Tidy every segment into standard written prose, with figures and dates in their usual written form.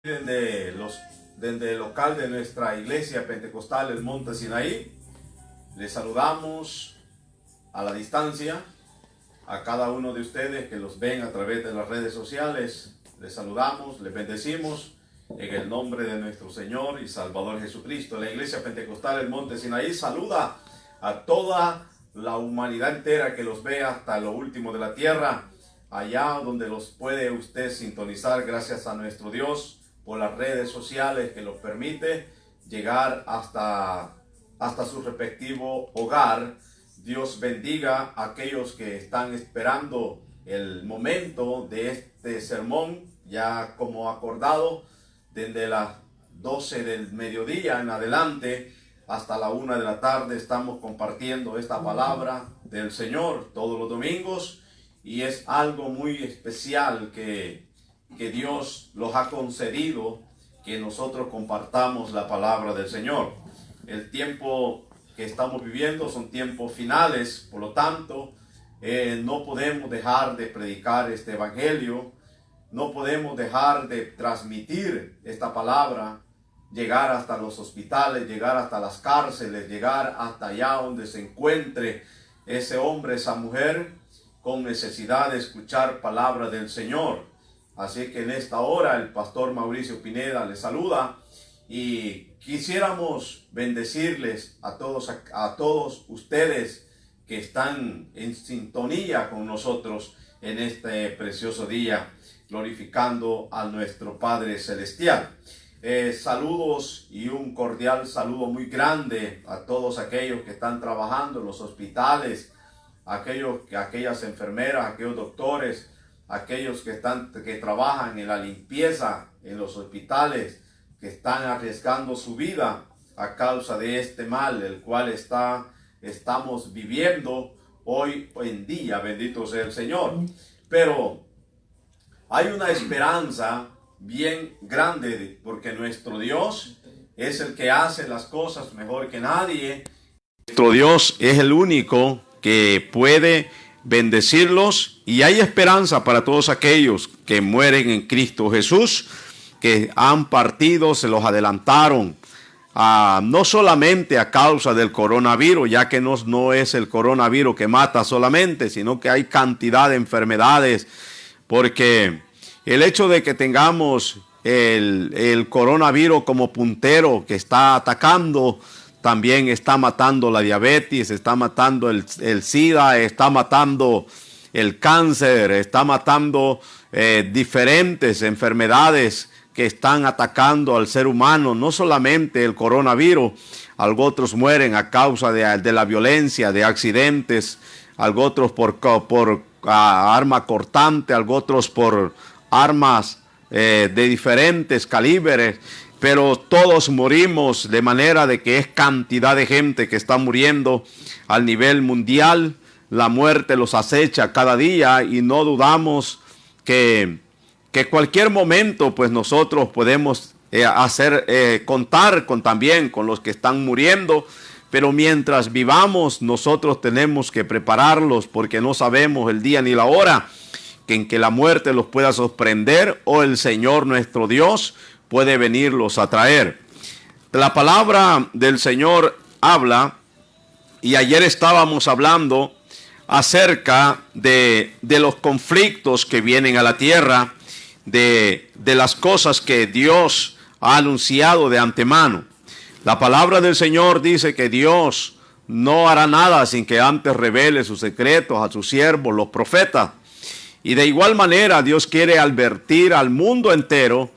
Desde el local de nuestra iglesia pentecostal, el Monte Sinaí, les saludamos a la distancia a cada uno de ustedes que los ven a través de las redes sociales. Les saludamos, les bendecimos en el nombre de nuestro Señor y Salvador Jesucristo. La iglesia pentecostal, el Monte Sinaí, saluda a toda la humanidad entera que los ve hasta lo último de la tierra, allá donde los puede usted sintonizar, gracias a nuestro Dios, por las redes sociales que los permite llegar hasta su respectivo hogar. Dios bendiga a aquellos que están esperando el momento de este sermón, ya como acordado, desde las 12 del mediodía en adelante hasta la 1 de la tarde estamos compartiendo esta palabra del Señor todos los domingos, y es algo muy especial que Dios los ha concedido, que nosotros compartamos la palabra del Señor. El tiempo que estamos viviendo son tiempos finales, por lo tanto, no podemos dejar de predicar este evangelio, no podemos dejar de transmitir esta palabra, llegar hasta los hospitales, llegar hasta las cárceles, llegar hasta allá donde se encuentre ese hombre, esa mujer, con necesidad de escuchar palabra del Señor. Así que en esta hora el pastor Mauricio Pineda les saluda y quisiéramos bendecirles a todos ustedes que están en sintonía con nosotros en este precioso día, glorificando a nuestro Padre Celestial. Saludos y un cordial saludo muy grande a todos aquellos que están trabajando en los hospitales, aquellas enfermeras, aquellos doctores, aquellos que trabajan en la limpieza en los hospitales, que están arriesgando su vida a causa de este mal, el cual estamos viviendo hoy en día, bendito sea el Señor. Pero hay una esperanza bien grande, porque nuestro Dios es el que hace las cosas mejor que nadie. Nuestro Dios es el único que puede bendecirlos, y hay esperanza para todos aquellos que mueren en Cristo Jesús, que han partido, se los adelantaron, no solamente a causa del coronavirus, ya que no es el coronavirus que mata solamente, sino que hay cantidad de enfermedades, porque el hecho de que tengamos el coronavirus como puntero que está atacando, también está matando la diabetes, está matando el SIDA, está matando el cáncer, está matando diferentes enfermedades que están atacando al ser humano. No solamente el coronavirus, algo otros mueren a causa de la violencia, de accidentes, algo otros por arma cortante, algo otros por armas de diferentes calibres. Pero todos morimos, de manera de que es cantidad de gente que está muriendo al nivel mundial. La muerte los acecha cada día, y no dudamos que cualquier momento pues nosotros podemos contar también con los que están muriendo. Pero mientras vivamos, nosotros tenemos que prepararlos, porque no sabemos el día ni la hora en que la muerte los pueda sorprender, o el Señor nuestro Dios puede venirlos a traer. La palabra del Señor habla, y ayer estábamos hablando acerca de los conflictos que vienen a la tierra, de las cosas que Dios ha anunciado de antemano. La palabra del Señor dice que Dios no hará nada sin que antes revele sus secretos a sus siervos, los profetas. Y de igual manera Dios quiere advertir al mundo entero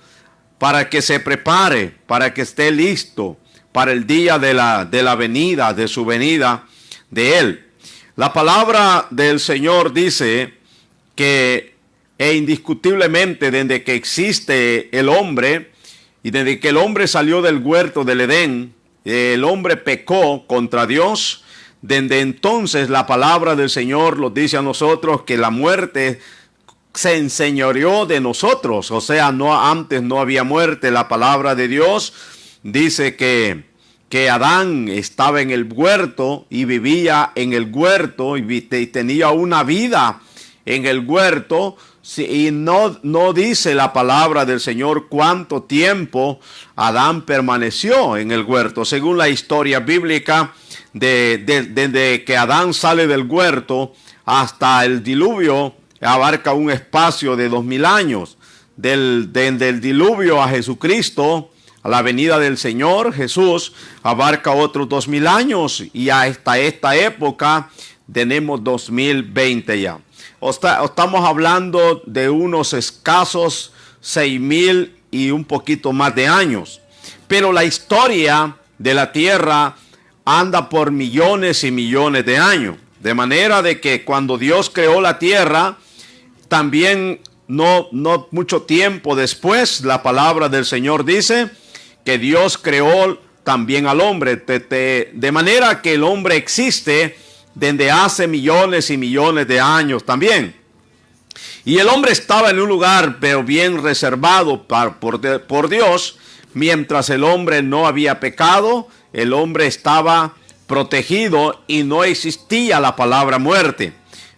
para que se prepare, para que esté listo para el día de la venida, de su venida de Él. La palabra del Señor dice que indiscutiblemente, desde que existe el hombre, y desde que el hombre salió del huerto del Edén, el hombre pecó contra Dios. Desde entonces la palabra del Señor nos dice a nosotros que la muerte se enseñoreó de nosotros. O sea, antes no había muerte. La palabra de Dios dice que Adán estaba en el huerto y vivía en el huerto y tenía una vida en el huerto, Sí, y no dice la palabra del Señor cuánto tiempo Adán permaneció en el huerto. Según la historia bíblica, desde que Adán sale del huerto hasta el diluvio, abarca un espacio de 2000 años. Desde el diluvio a Jesucristo, a la venida del Señor Jesús, abarca otros 2000 años, y hasta esta época tenemos 2020 ya. Estamos hablando de unos escasos 6000 y un poquito más de años. Pero la historia de la tierra anda por millones y millones de años. De manera de que cuando Dios creó la tierra, también no mucho tiempo después, la palabra del Señor dice que Dios creó también al hombre. De manera que el hombre existe desde hace millones y millones de años también. Y el hombre estaba en un lugar pero bien reservado por Dios. Mientras el hombre no había pecado, el hombre estaba protegido y no existía la palabra muerte.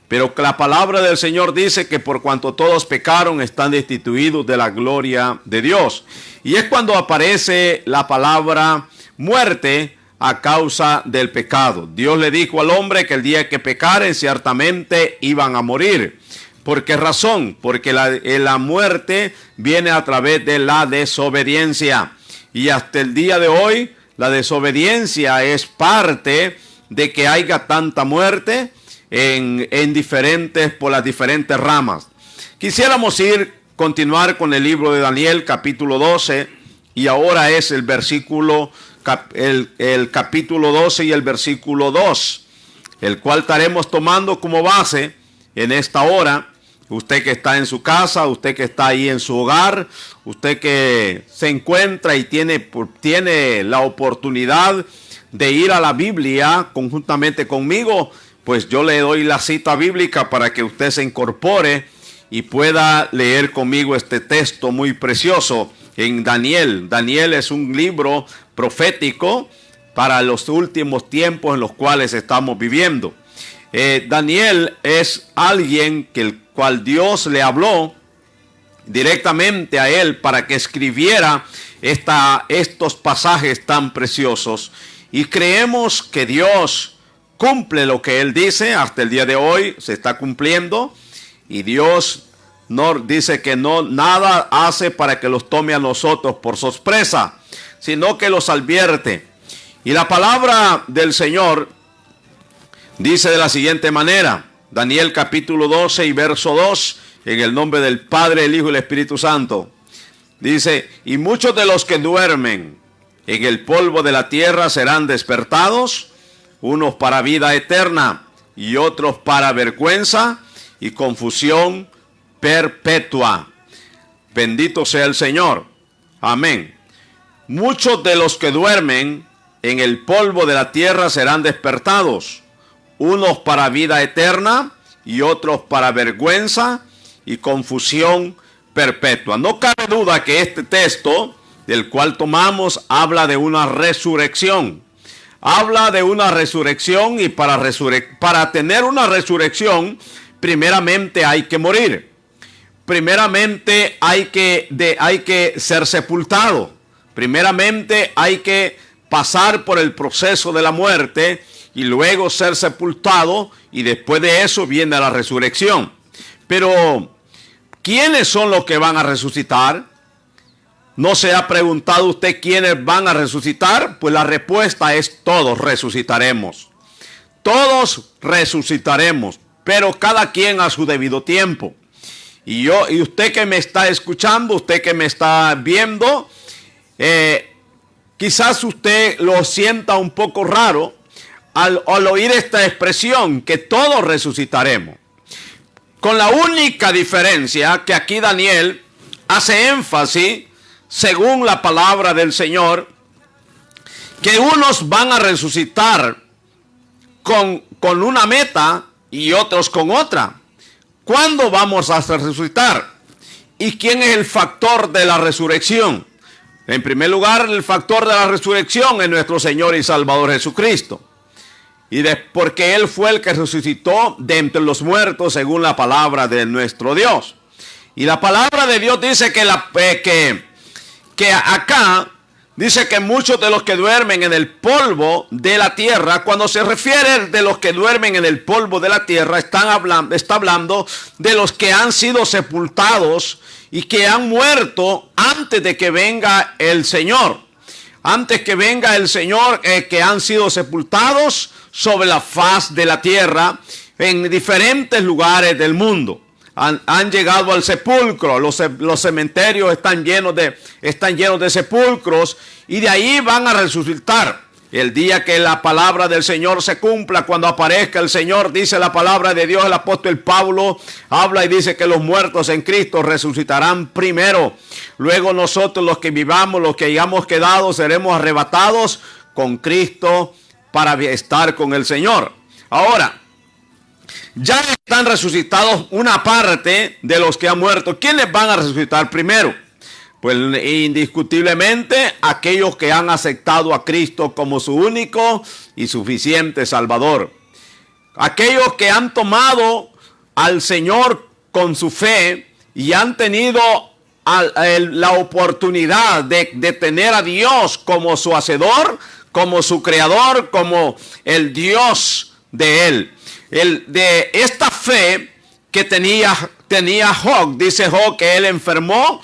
Pero la palabra del Señor dice que por cuanto todos pecaron, están destituidos de la gloria de Dios. Y es cuando aparece la palabra muerte a causa del pecado. Dios le dijo al hombre que el día que pecaren ciertamente iban a morir. ¿Por qué razón? Porque la muerte viene a través de la desobediencia. Y hasta el día de hoy, la desobediencia es parte de que haya tanta muerte por las diferentes ramas. Quisiéramos continuar con el libro de Daniel, capítulo 12, y ahora es el capítulo 12 y el versículo 2, el cual estaremos tomando como base en esta hora. Usted que está en su casa, usted que está ahí en su hogar, usted que se encuentra y tiene la oportunidad de ir a la Biblia conjuntamente conmigo, pues yo le doy la cita bíblica para que usted se incorpore y pueda leer conmigo este texto muy precioso en Daniel. Daniel es un libro profético para los últimos tiempos en los cuales estamos viviendo. Daniel es alguien el cual Dios le habló directamente a él para que escribiera estos pasajes tan preciosos. Y creemos que Dios cumple lo que él dice. Hasta el día de hoy se está cumpliendo. Y Dios no dice que nada hace para que los tome a nosotros por sorpresa, sino que los advierte. Y la palabra del Señor dice de la siguiente manera, Daniel capítulo 12 y verso 2, en el nombre del Padre, el Hijo y el Espíritu Santo. Dice, y muchos de los que duermen en el polvo de la tierra serán despertados, unos para vida eterna y otros para vergüenza y confusión perpetua. Bendito sea el Señor. Amén. Muchos de los que duermen en el polvo de la tierra serán despertados, unos para vida eterna y otros para vergüenza y confusión perpetua. No cabe duda que este texto del cual tomamos habla de una resurrección. Habla de una resurrección, y para tener una resurrección, primeramente hay que morir. Primeramente hay que ser sepultado. Primeramente hay que pasar por el proceso de la muerte y luego ser sepultado, y después de eso viene la resurrección. Pero ¿quiénes son los que van a resucitar? ¿No se ha preguntado usted quiénes van a resucitar? Pues la respuesta es todos resucitaremos. Todos resucitaremos, pero cada quien a su debido tiempo. Y usted que me está escuchando, usted que me está viendo, quizás usted lo sienta un poco raro al oír esta expresión, que todos resucitaremos. Con la única diferencia que aquí Daniel hace énfasis, según la palabra del Señor, que unos van a resucitar con una meta y otros con otra. ¿Cuándo vamos a resucitar? ¿Y quién es el factor de la resurrección? En primer lugar, el factor de la resurrección es nuestro Señor y Salvador Jesucristo. Porque Él fue el que resucitó de entre los muertos según la palabra de nuestro Dios. Y la palabra de Dios dice que acá dice que muchos de los que duermen en el polvo de la tierra, cuando se refiere de los que duermen en el polvo de la tierra, está hablando de los que han sido sepultados y que han muerto antes de que venga el Señor. Antes que venga el Señor, que han sido sepultados sobre la faz de la tierra en diferentes lugares del mundo. Han llegado al sepulcro. Los cementerios están llenos de sepulcros, y de ahí van a resucitar. El día que la palabra del Señor se cumpla, cuando aparezca el Señor, dice la palabra de Dios, el apóstol Pablo habla y dice que los muertos en Cristo resucitarán primero. Luego nosotros, los que vivamos, los que hayamos quedado, seremos arrebatados con Cristo para estar con el Señor. Ahora, ya están resucitados una parte de los que han muerto. ¿Quiénes van a resucitar primero? Pues indiscutiblemente aquellos que han aceptado a Cristo como su único y suficiente Salvador. Aquellos que han tomado al Señor con su fe y han tenido la oportunidad de tener a Dios como su hacedor, como su creador, como el Dios de él. De esta fe que tenía Job, dice Job que él enfermó,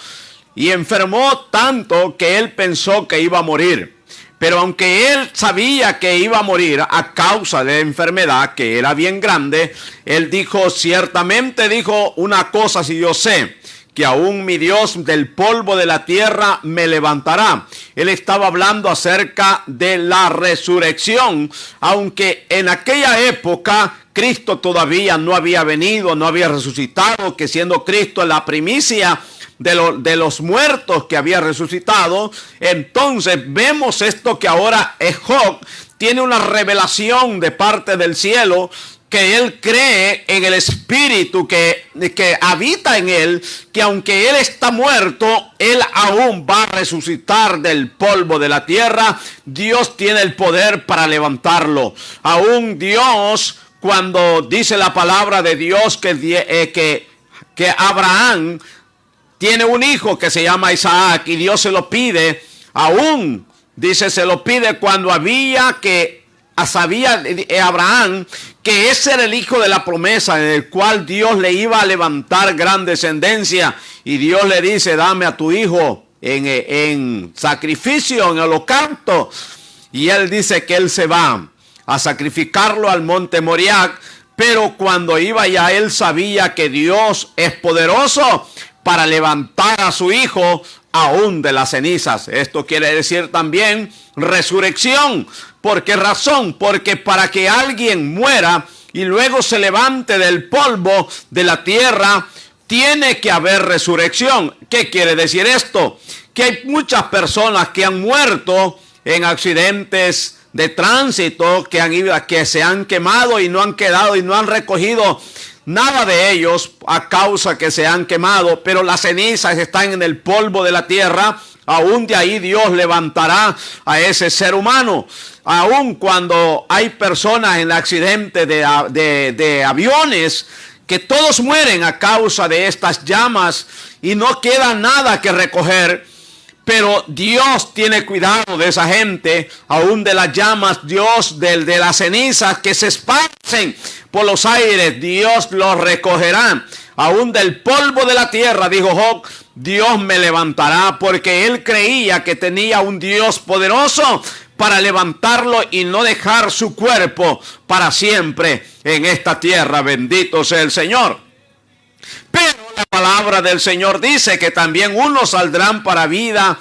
y enfermó tanto que él pensó que iba a morir. Pero aunque él sabía que iba a morir a causa de la enfermedad, que era bien grande, él dijo, ciertamente dijo una cosa, si yo sé que aún mi Dios del polvo de la tierra me levantará. Él estaba hablando acerca de la resurrección, aunque en aquella época Cristo todavía no había venido, no había resucitado, que siendo Cristo la primicia de los muertos que había resucitado. Entonces vemos esto, que ahora Job tiene una revelación de parte del cielo, que él cree en el Espíritu que habita en él, que aunque él está muerto, él aún va a resucitar del polvo de la tierra. Dios tiene el poder para levantarlo. Aún Dios, cuando dice la palabra de Dios que Abraham tiene un hijo que se llama Isaac, y Dios se lo pide, aún dice se lo pide cuando sabía Abraham que ese era el hijo de la promesa, en el cual Dios le iba a levantar gran descendencia, y Dios le dice, dame a tu hijo en sacrificio, en holocausto, y él dice que él se va a sacrificarlo al monte Moriah. Pero cuando iba ya, él sabía que Dios es poderoso para levantar a su hijo aún de las cenizas. Esto quiere decir también resurrección. ¿Por qué razón? Porque para que alguien muera y luego se levante del polvo de la tierra, tiene que haber resurrección. ¿Qué quiere decir esto? Que hay muchas personas que han muerto en accidentes de tránsito, que se han quemado y no han quedado y no han recogido nada de ellos a causa que se han quemado, pero las cenizas están en el polvo de la tierra. Aún de ahí Dios levantará a ese ser humano. Aún cuando hay personas en accidentes de aviones, que todos mueren a causa de estas llamas y no queda nada que recoger, pero Dios tiene cuidado de esa gente, aún de las llamas, Dios de las cenizas que se esparcen por los aires, Dios los recogerá. Aún del polvo de la tierra, dijo Job, Dios me levantará, porque él creía que tenía un Dios poderoso para levantarlo y no dejar su cuerpo para siempre en esta tierra. Bendito sea el Señor. Pero la palabra del Señor dice que también unos saldrán para vida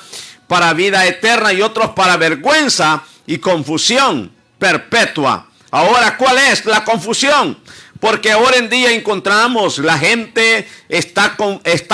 eterna, y otros para vergüenza y confusión perpetua. Ahora, ¿cuál es la confusión? Porque ahora en día encontramos la gente está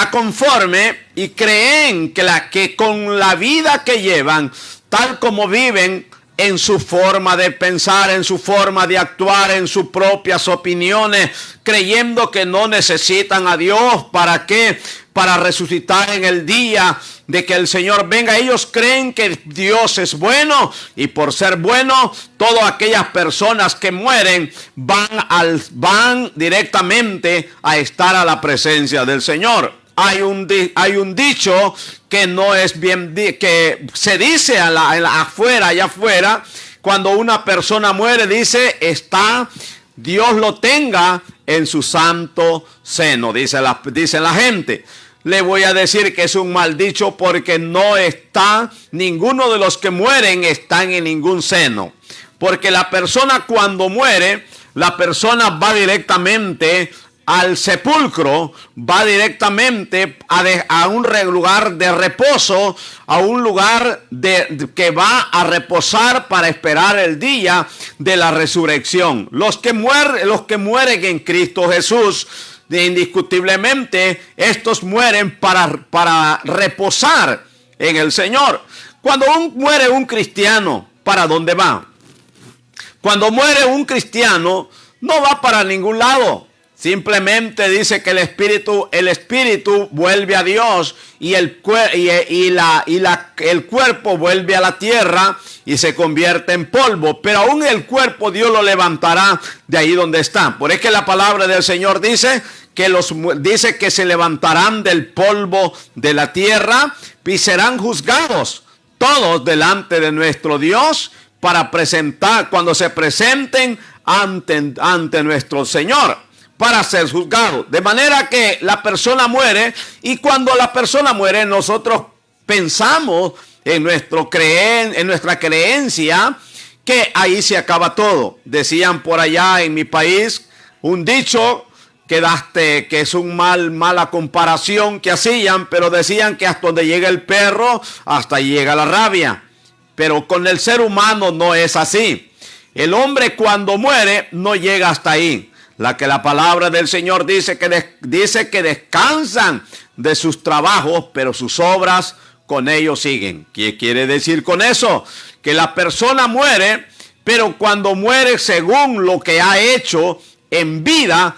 conforme y creen que con la vida que llevan, tal como viven, en su forma de pensar, en su forma de actuar, en sus propias opiniones, creyendo que no necesitan a Dios. ¿Para qué? Para resucitar en el día de que el Señor venga. Ellos creen que Dios es bueno, y por ser bueno, todas aquellas personas que mueren van directamente a estar a la presencia del Señor. hay un dicho que no es bien, que se dice afuera, allá afuera, cuando una persona muere, dice, está, Dios lo tenga en su santo seno, dice la gente. Le voy a decir que es un mal dicho porque no está, ninguno de los que mueren están en ningún seno. Porque la persona cuando muere, la persona va directamente al sepulcro, va directamente a un lugar de reposo, a un lugar que va a reposar para esperar el día de la resurrección. Los que mueren en Cristo Jesús, indiscutiblemente, estos mueren para reposar en el Señor. Cuando muere un cristiano, ¿para dónde va? Cuando muere un cristiano, no va para ningún lado. Simplemente dice que el espíritu vuelve a Dios y el cuerpo vuelve a la tierra y se convierte en polvo. Pero aún el cuerpo Dios lo levantará de ahí donde está. Por eso que la palabra del Señor dice que se levantarán del polvo de la tierra y serán juzgados todos delante de nuestro Dios para cuando se presenten ante nuestro Señor, para ser juzgado. De manera que la persona muere, y cuando la persona muere, nosotros pensamos en nuestra creencia que ahí se acaba todo. Decían por allá en mi país un dicho que es mala comparación que hacían, pero decían que hasta donde llega el perro, hasta ahí llega la rabia. Pero con el ser humano no es así. El hombre cuando muere no llega hasta ahí. La palabra del Señor dice que descansan de sus trabajos, pero sus obras con ellos siguen. ¿Qué quiere decir con eso? Que la persona muere, pero cuando muere según lo que ha hecho en vida,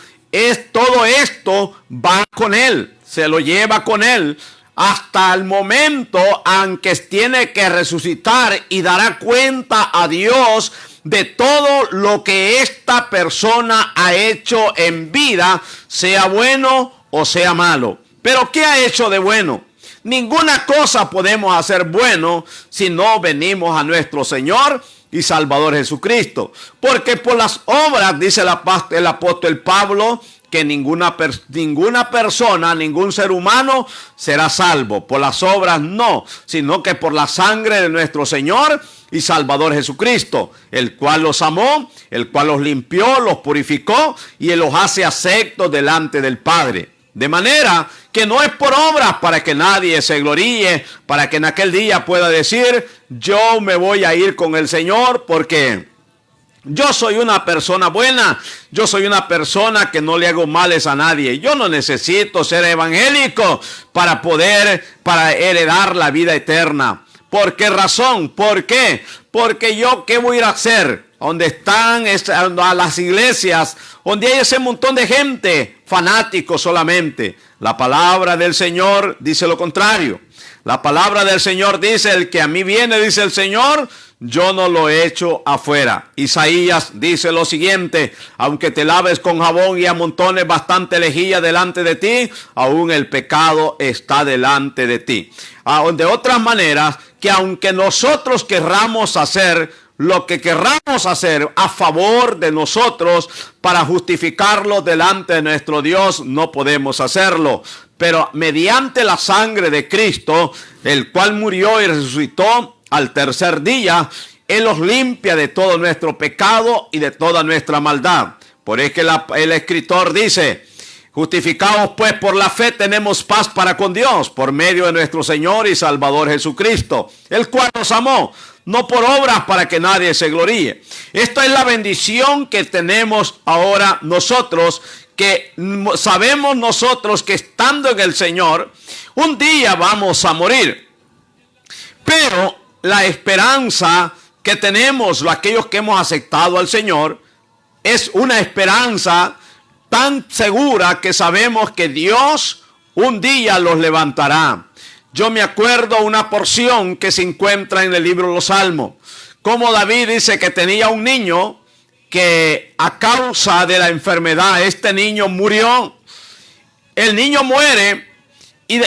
todo esto va con él, se lo lleva con él hasta el momento en que tiene que resucitar y dará cuenta a Dios de todo lo que esta persona ha hecho en vida, sea bueno o sea malo. Pero ¿qué ha hecho de bueno? Ninguna cosa podemos hacer bueno si no venimos a nuestro Señor y Salvador Jesucristo. Porque por las obras, dice el apóstol Pablo, que ninguna persona, ningún ser humano será salvo. Por las obras no, sino que por la sangre de nuestro Señor y Salvador Jesucristo, el cual los amó, el cual los limpió, los purificó y los hace aceptos delante del Padre. De manera que no es por obras para que nadie se gloríe, para que en aquel día pueda decir, yo me voy a ir con el Señor porque yo soy una persona buena, yo soy una persona que no le hago males a nadie. Yo no necesito ser evangélico para heredar la vida eterna. ¿Por qué razón? ¿Por qué? Porque yo, ¿qué voy a ir a hacer? Donde están a las iglesias, donde hay ese montón de gente, fanáticos solamente. La palabra del Señor dice lo contrario. La palabra del Señor dice, el que a mí viene, dice el Señor, yo no lo echo afuera. Isaías dice lo siguiente, aunque te laves con jabón y amontones bastante lejía delante de ti, aún el pecado está delante de ti. De otras maneras, que aunque nosotros querramos hacer lo que querramos hacer a favor de nosotros para justificarlo delante de nuestro Dios, no podemos hacerlo. Pero mediante la sangre de Cristo, el cual murió y resucitó al tercer día, Él los limpia de todo nuestro pecado y de toda nuestra maldad. Por eso que el escritor dice, justificados pues por la fe tenemos paz para con Dios, por medio de nuestro Señor y Salvador Jesucristo, el cual nos amó, no por obras para que nadie se gloríe. Esta es la bendición que tenemos ahora nosotros, que sabemos nosotros que estando en el Señor, un día vamos a morir. Pero la esperanza que tenemos, aquellos que hemos aceptado al Señor, es una esperanza tan segura que sabemos que Dios un día los levantará. Yo me acuerdo una porción que se encuentra en el libro de los Salmos, como David dice que tenía un niño que a causa de la enfermedad, este niño murió. El niño muere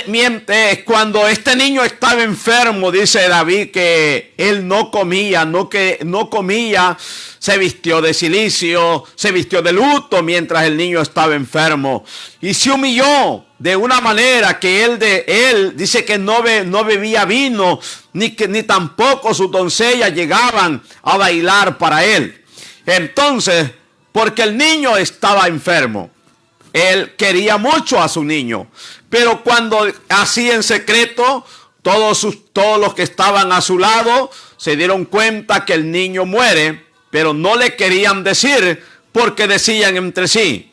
mientras cuando este niño estaba enfermo, dice David que él no comía, se vistió de cilicio, se vistió de luto mientras el niño estaba enfermo y se humilló de una manera que él dice que no bebía vino, ni tampoco sus doncellas llegaban a bailar para él. Entonces, porque el niño estaba enfermo, él quería mucho a su niño, pero cuando así en secreto, todos los que estaban a su lado se dieron cuenta que el niño muere, pero no le querían decir porque decían entre sí,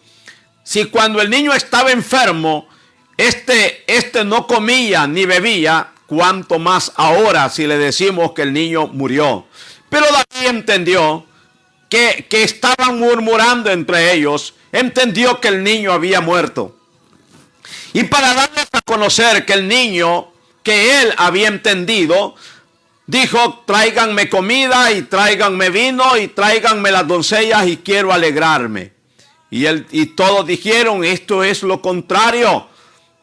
si cuando el niño estaba enfermo, este no comía ni bebía, cuánto más ahora si le decimos que el niño murió. Pero David entendió que estaban murmurando entre ellos, entendió que el niño había muerto. Y para darles a conocer que el niño, que él había entendido, dijo, tráiganme comida y tráiganme vino y tráiganme las doncellas y quiero alegrarme. Y todos dijeron, esto es lo contrario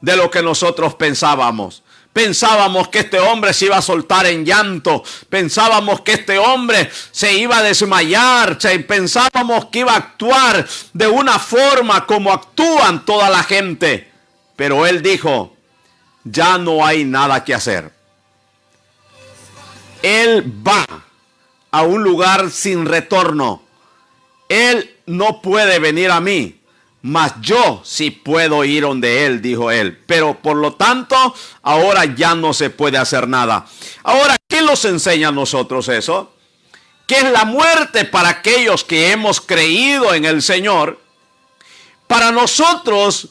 de lo que nosotros pensábamos. Pensábamos que este hombre se iba a soltar en llanto. Pensábamos que este hombre se iba a desmayar. Pensábamos que iba a actuar de una forma como actúan toda la gente. Pero él dijo, ya no hay nada que hacer. Él va a un lugar sin retorno. Él no puede venir a mí, mas yo sí puedo ir donde él, dijo él. Pero por lo tanto, ahora ya no se puede hacer nada. Ahora, ¿qué nos enseña a nosotros eso? Que es la muerte para aquellos que hemos creído en el Señor. Para nosotros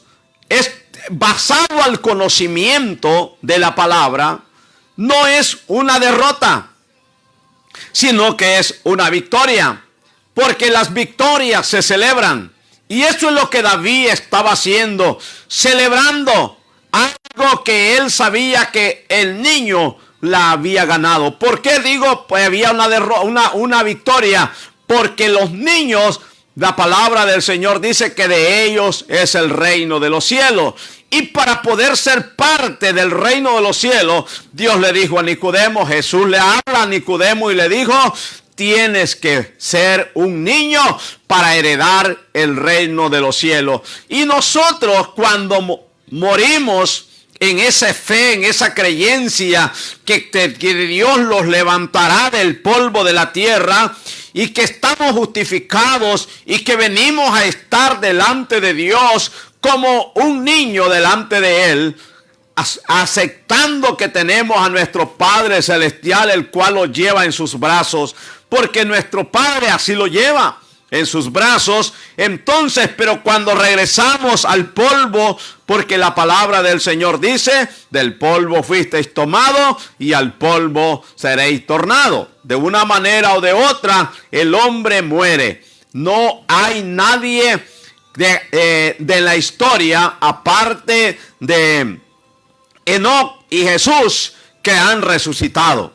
es basado al conocimiento de la palabra, no es una derrota, sino que es una victoria, porque las victorias se celebran. Y eso es lo que David estaba haciendo, celebrando algo que él sabía que el niño la había ganado. ¿Por qué digo pues había una victoria? Porque los niños, la palabra del Señor dice que de ellos es el reino de los cielos. Y para poder ser parte del reino de los cielos, Dios le dijo a Nicodemo, Jesús le habla a Nicodemo y le dijo, tienes que ser un niño para heredar el reino de los cielos. Y nosotros cuando morimos en esa fe, en esa creencia que Dios los levantará del polvo de la tierra y que estamos justificados y que venimos a estar delante de Dios como un niño delante de Él, aceptando que tenemos a nuestro Padre Celestial, el cual lo lleva en sus brazos, porque nuestro Padre así lo lleva en sus brazos. Entonces, pero cuando regresamos al polvo, porque la palabra del Señor dice, del polvo fuisteis tomado y al polvo seréis tornado. De una manera o de otra, el hombre muere. No hay nadie de la historia, aparte de Enoc y Jesús, que han resucitado.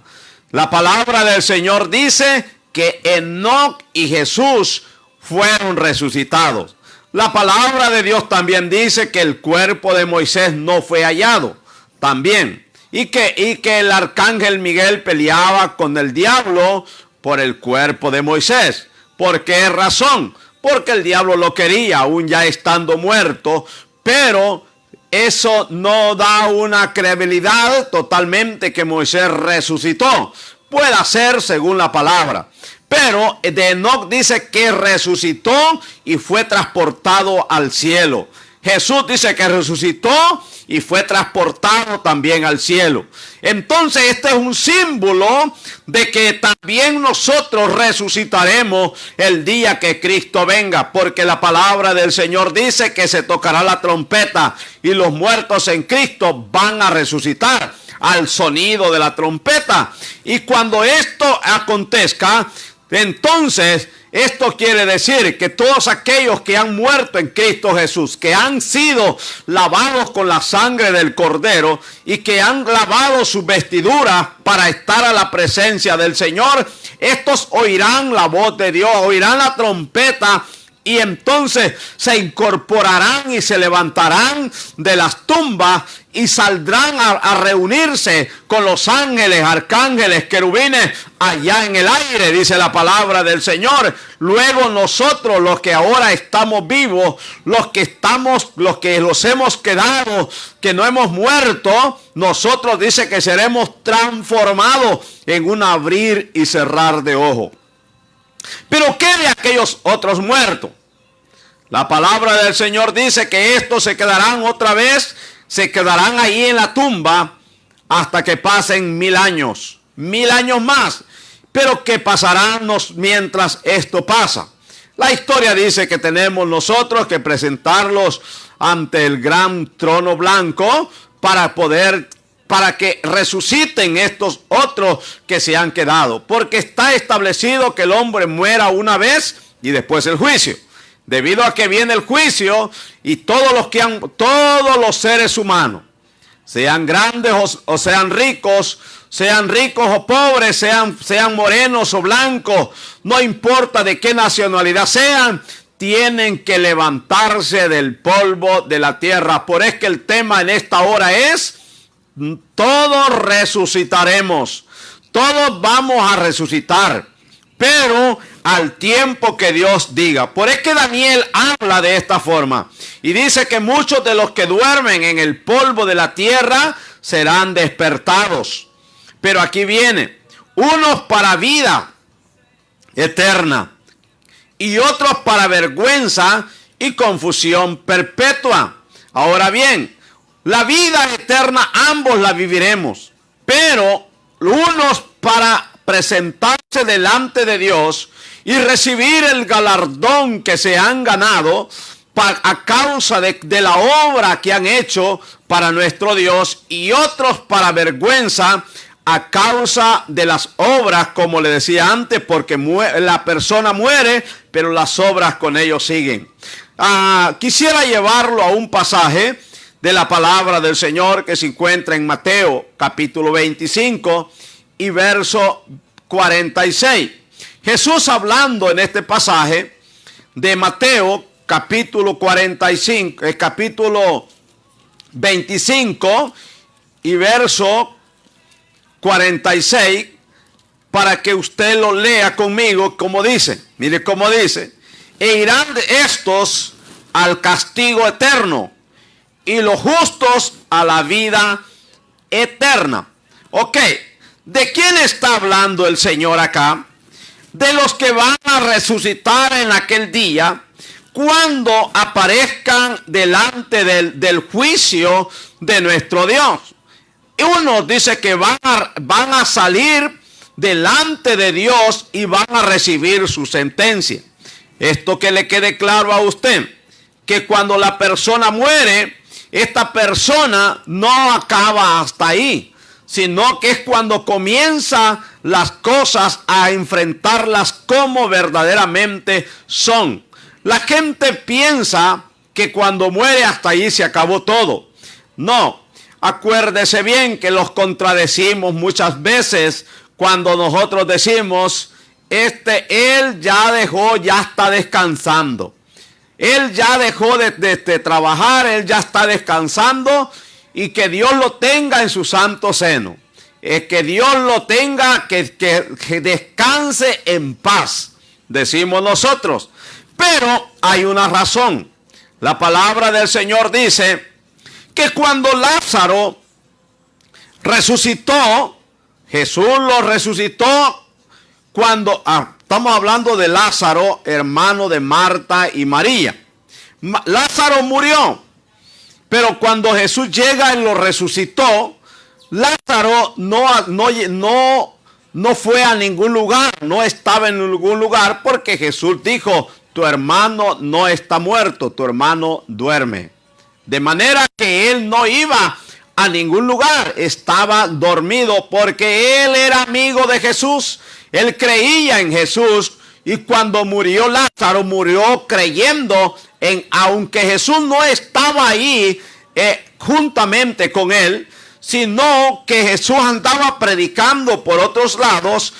La palabra del Señor dice que Enoc y Jesús fueron resucitados. La palabra de Dios también dice que el cuerpo de Moisés no fue hallado también. Y que el arcángel Miguel peleaba con el diablo por el cuerpo de Moisés. ¿Por qué razón? Porque el diablo lo quería, aún ya estando muerto, pero eso no da una credibilidad totalmente que Moisés resucitó. Puede ser según la palabra. Pero de Enoc dice que resucitó y fue transportado al cielo. Jesús dice que resucitó y fue transportado también al cielo. Entonces este es un símbolo de que también nosotros resucitaremos el día que Cristo venga, porque la palabra del Señor dice que se tocará la trompeta y los muertos en Cristo van a resucitar al sonido de la trompeta. Y cuando esto acontezca, entonces esto quiere decir que todos aquellos que han muerto en Cristo Jesús, que han sido lavados con la sangre del Cordero y que han lavado sus vestiduras para estar a la presencia del Señor, estos oirán la voz de Dios, oirán la trompeta y entonces se incorporarán y se levantarán de las tumbas y saldrán a reunirse con los ángeles, arcángeles, querubines allá en el aire, dice la palabra del Señor. Luego nosotros, los que ahora estamos vivos, los que los hemos quedado, que no hemos muerto, nosotros dice que seremos transformados en un abrir y cerrar de ojos. Pero ¿qué de aquellos otros muertos? La palabra del Señor dice que estos se quedarán otra vez, se quedarán ahí en la tumba hasta que pasen 1000 años, 1000 años más. Pero ¿qué pasará mientras esto pasa? La historia dice que tenemos nosotros que presentarlos ante el gran trono blanco para que resuciten estos otros que se han quedado. Porque está establecido que el hombre muera una vez y después el juicio. Debido a que viene el juicio y todos los seres humanos, sean grandes o sean ricos o pobres, sean morenos o blancos, no importa de qué nacionalidad sean, tienen que levantarse del polvo de la tierra. Por eso que el tema en esta hora es: todos resucitaremos, todos vamos a resucitar, pero al tiempo que Dios diga. Por eso que Daniel habla de esta forma y dice que muchos de los que duermen en el polvo de la tierra serán despertados. Pero aquí viene: unos para vida eterna y otros para vergüenza y confusión perpetua. Ahora bien, la vida eterna ambos la viviremos, pero unos para presentarse delante de Dios y recibir el galardón que se han ganado a causa de la obra que han hecho para nuestro Dios, y otros para vergüenza a causa de las obras, como le decía antes, porque la persona muere, pero las obras con ellos siguen. Quisiera llevarlo a un pasaje de la palabra del Señor que se encuentra en Mateo capítulo 25 y verso 46. Jesús, hablando en este pasaje de Mateo capítulo 45, capítulo 25 y verso 46, para que usted lo lea conmigo, como dice. Mire cómo dice: e irán estos al castigo eterno y los justos a la vida eterna. Ok, ¿de quién está hablando el Señor acá? De los que van a resucitar en aquel día, cuando aparezcan delante del juicio de nuestro Dios. Y uno dice que van a salir delante de Dios y van a recibir su sentencia. Esto que le quede claro a usted, que cuando la persona muere, esta persona no acaba hasta ahí, sino que es cuando comienza las cosas a enfrentarlas como verdaderamente son. La gente piensa que cuando muere hasta ahí se acabó todo. No, acuérdese bien que los contradecimos muchas veces cuando nosotros decimos: él ya dejó, ya está descansando. Él ya dejó de trabajar, él ya está descansando, y que Dios lo tenga en su santo seno. Que Dios lo tenga, que descanse en paz, decimos nosotros. Pero hay una razón. La palabra del Señor dice que cuando Lázaro resucitó, Jesús lo resucitó cuando... estamos hablando de Lázaro, hermano de Marta y María. Lázaro murió, pero cuando Jesús llega y lo resucitó, Lázaro no fue a ningún lugar, no estaba en ningún lugar, porque Jesús dijo: tu hermano no está muerto, tu hermano duerme. De manera que él no iba a ningún lugar, estaba dormido, porque él era amigo de Jesús, él creía en Jesús, y cuando murió Lázaro, murió creyendo aunque Jesús no estaba ahí juntamente con él, sino que Jesús andaba predicando por otros lados.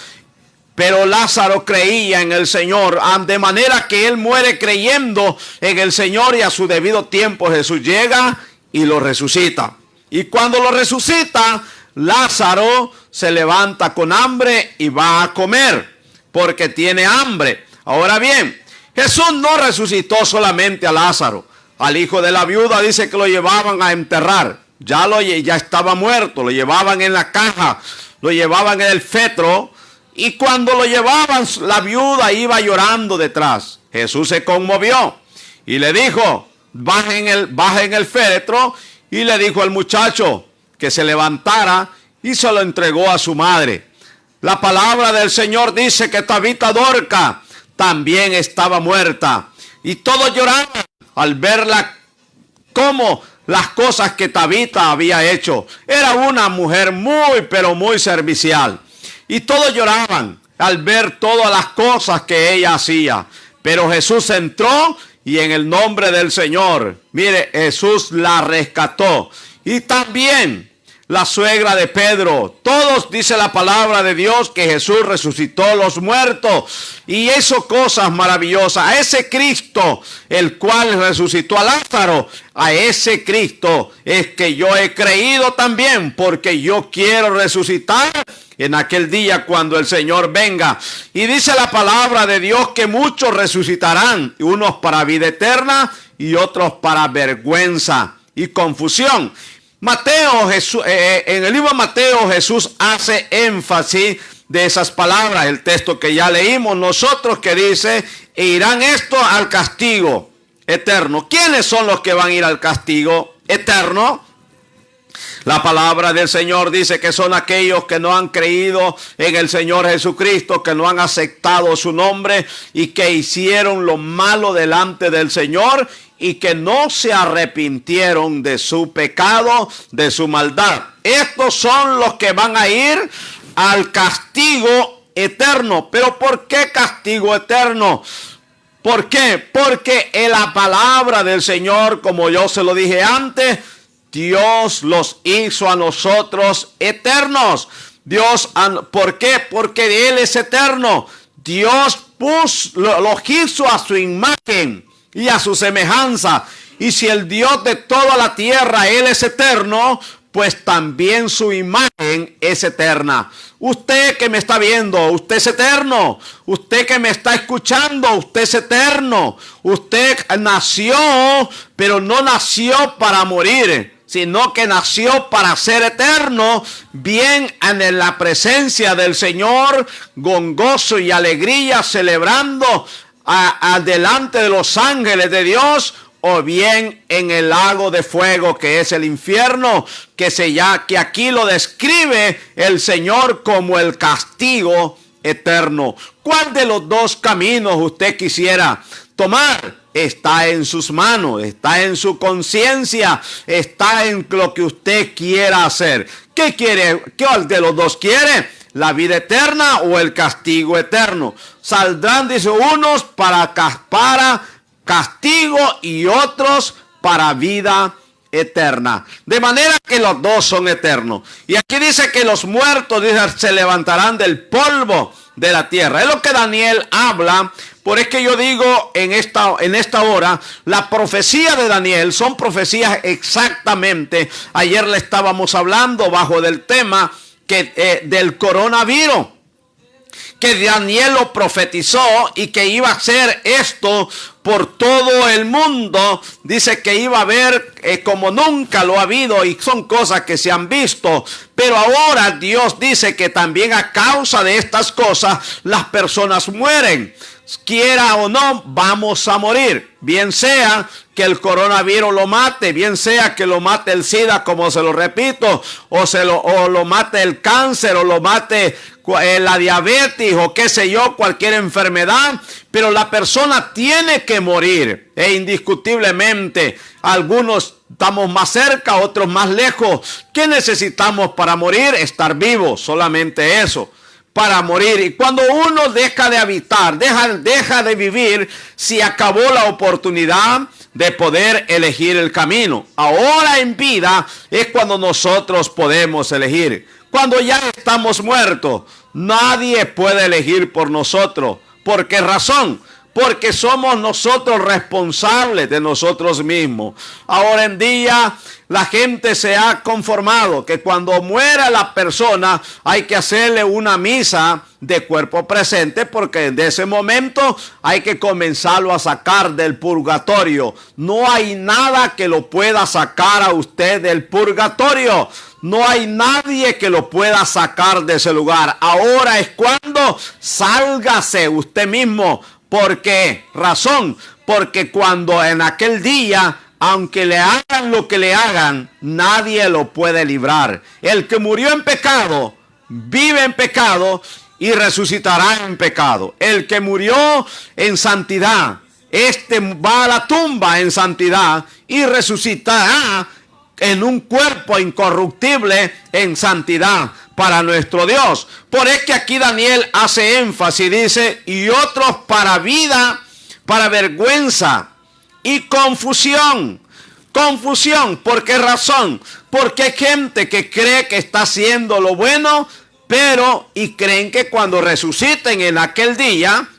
Pero Lázaro creía en el Señor, de manera que él muere creyendo en el Señor, y a su debido tiempo Jesús llega y lo resucita. Y cuando lo resucita, Lázaro se levanta con hambre y va a comer, porque tiene hambre. Ahora bien, Jesús no resucitó solamente a Lázaro. Al hijo de la viuda dice que lo llevaban a enterrar. Ya estaba muerto, lo llevaban en la caja, lo llevaban en el féretro. Y cuando lo llevaban, la viuda iba llorando detrás. Jesús se conmovió y le dijo, baja en el féretro, y le dijo al muchacho que se levantara y se lo entregó a su madre. La palabra del Señor dice que Tabita Dorca también estaba muerta. Y todos lloraban al verla, como las cosas que Tabita había hecho. Era una mujer muy, pero muy servicial. Y todos lloraban al ver todas las cosas que ella hacía. Pero Jesús entró y en el nombre del Señor, mire, Jesús la rescató. Y también la suegra de Pedro. Todos, dice la palabra de Dios, que Jesús resucitó a los muertos y hizo cosas maravillosas. A ese Cristo, el cual resucitó a Lázaro, a ese Cristo es que yo he creído también, porque yo quiero resucitar en aquel día cuando el Señor venga. Y dice la palabra de Dios que muchos resucitarán, unos para vida eterna y otros para vergüenza y confusión. En el libro de Mateo, Jesús hace énfasis de esas palabras, el texto que ya leímos nosotros, que dice, e irán estos al castigo eterno. ¿Quiénes son los que van a ir al castigo eterno? La palabra del Señor dice que son aquellos que no han creído en el Señor Jesucristo, que no han aceptado su nombre y que hicieron lo malo delante del Señor y que no se arrepintieron de su pecado, de su maldad. Estos son los que van a ir al castigo eterno. ¿Pero por qué castigo eterno? ¿Por qué? Porque en la palabra del Señor, como yo se lo dije antes, Dios los hizo a nosotros eternos. ¿Por qué? Porque Él es eterno. Dios los hizo a su imagen y a su semejanza. Y si el Dios de toda la tierra, Él es eterno, pues también su imagen es eterna. Usted que me está viendo, usted es eterno. Usted que me está escuchando, usted es eterno. Usted nació, pero no nació para morir, sino que nació para ser eterno, bien en la presencia del Señor, con gozo y alegría, celebrando delante de los ángeles de Dios, o bien en el lago de fuego que es el infierno, que aquí lo describe el Señor como el castigo eterno. ¿Cuál de los dos caminos usted quisiera tomar? Está en sus manos, está en su conciencia, está en lo que usted quiera hacer. ¿Qué quiere? ¿Cuál de los dos quiere? ¿La vida eterna o el castigo eterno? Saldrán, dice, unos para castigo y otros para vida eterna. De manera que los dos son eternos. Y aquí dice que los muertos, dice, se levantarán del polvo de la tierra. Es lo que Daniel habla. Por eso que yo digo en esta hora, la profecía de Daniel son profecías exactamente. Ayer le estábamos hablando bajo del tema del coronavirus, que Daniel lo profetizó y que iba a hacer esto por todo el mundo. Dice que iba a haber como nunca lo ha habido, y son cosas que se han visto. Pero ahora Dios dice que también a causa de estas cosas las personas mueren. Quiera o no, vamos a morir. Bien sea que el coronavirus lo mate, bien sea que lo mate el SIDA, como se lo repito, o lo mate el cáncer, o lo mate la diabetes, o qué sé yo, cualquier enfermedad. Pero la persona tiene que morir, e indiscutiblemente. Algunos estamos más cerca, otros más lejos. ¿Qué necesitamos para morir? Estar vivos, solamente eso. Para morir. Y cuando uno deja de habitar, deja de vivir, se acabó la oportunidad de poder elegir el camino. Ahora en vida es cuando nosotros podemos elegir. Cuando ya estamos muertos, Nadie puede elegir por nosotros. ¿Por qué razón? Porque somos nosotros responsables de nosotros mismos. Ahora en día la gente se ha conformado que cuando muera la persona hay que hacerle una misa de cuerpo presente, porque de ese momento hay que comenzarlo a sacar del purgatorio. No hay nada que lo pueda sacar a usted del purgatorio. No hay nadie que lo pueda sacar de ese lugar. Ahora es cuando sálgase usted mismo. ¿Por qué razón? Porque cuando en aquel día, aunque le hagan lo que le hagan, nadie lo puede librar. El que murió en pecado, vive en pecado y resucitará en pecado. El que murió en santidad, este va a la tumba en santidad y resucitará en un cuerpo incorruptible en santidad para nuestro Dios. Por eso que aquí Daniel hace énfasis, dice, y otros para vida, para vergüenza y confusión. Confusión, ¿por qué razón? Porque hay gente que cree que está haciendo lo bueno, y creen que cuando resuciten en aquel día,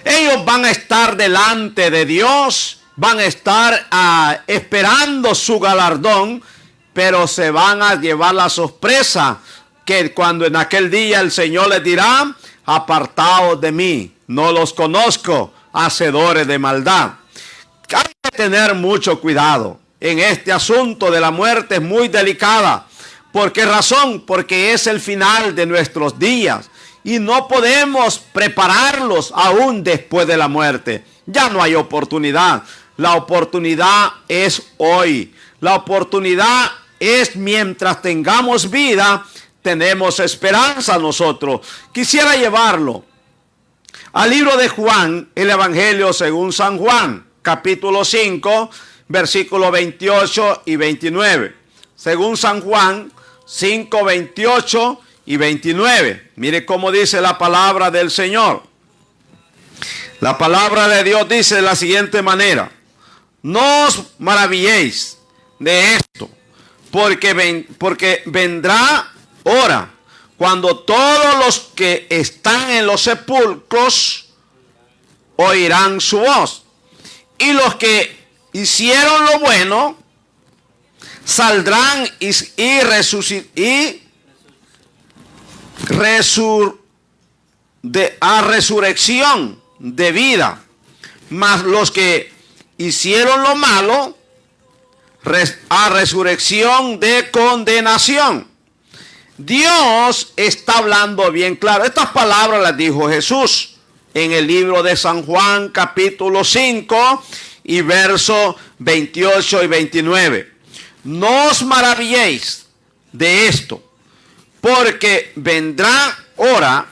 ellos van a estar delante de Dios, van a estar esperando su galardón, pero se van a llevar la sorpresa que cuando en aquel día el Señor les dirá, apartaos de mí, no los conozco, hacedores de maldad. Hay que tener mucho cuidado en este asunto de la muerte, es muy delicada. ¿Por qué razón? Porque es el final de nuestros días y no podemos prepararlos aún después de la muerte. Ya no hay oportunidad. La oportunidad es hoy. La oportunidad es mientras tengamos vida, tenemos esperanza nosotros. Quisiera llevarlo al libro de Juan, el Evangelio según San Juan, capítulo 5, versículos 28 y 29. Según San Juan 5, 28 y 29. Mire cómo dice la palabra del Señor. La palabra de Dios dice de la siguiente manera: no os maravilléis de esto, porque vendrá hora cuando todos los que están en los sepulcros oirán su voz, y los que hicieron lo bueno saldrán a resurrección de vida, mas los que hicieron lo malo a resurrección de condenación. Dios está hablando bien claro. Estas palabras las dijo Jesús en el libro de San Juan, capítulo 5 y versos 28 y 29. No os maravilléis de esto, porque vendrá hora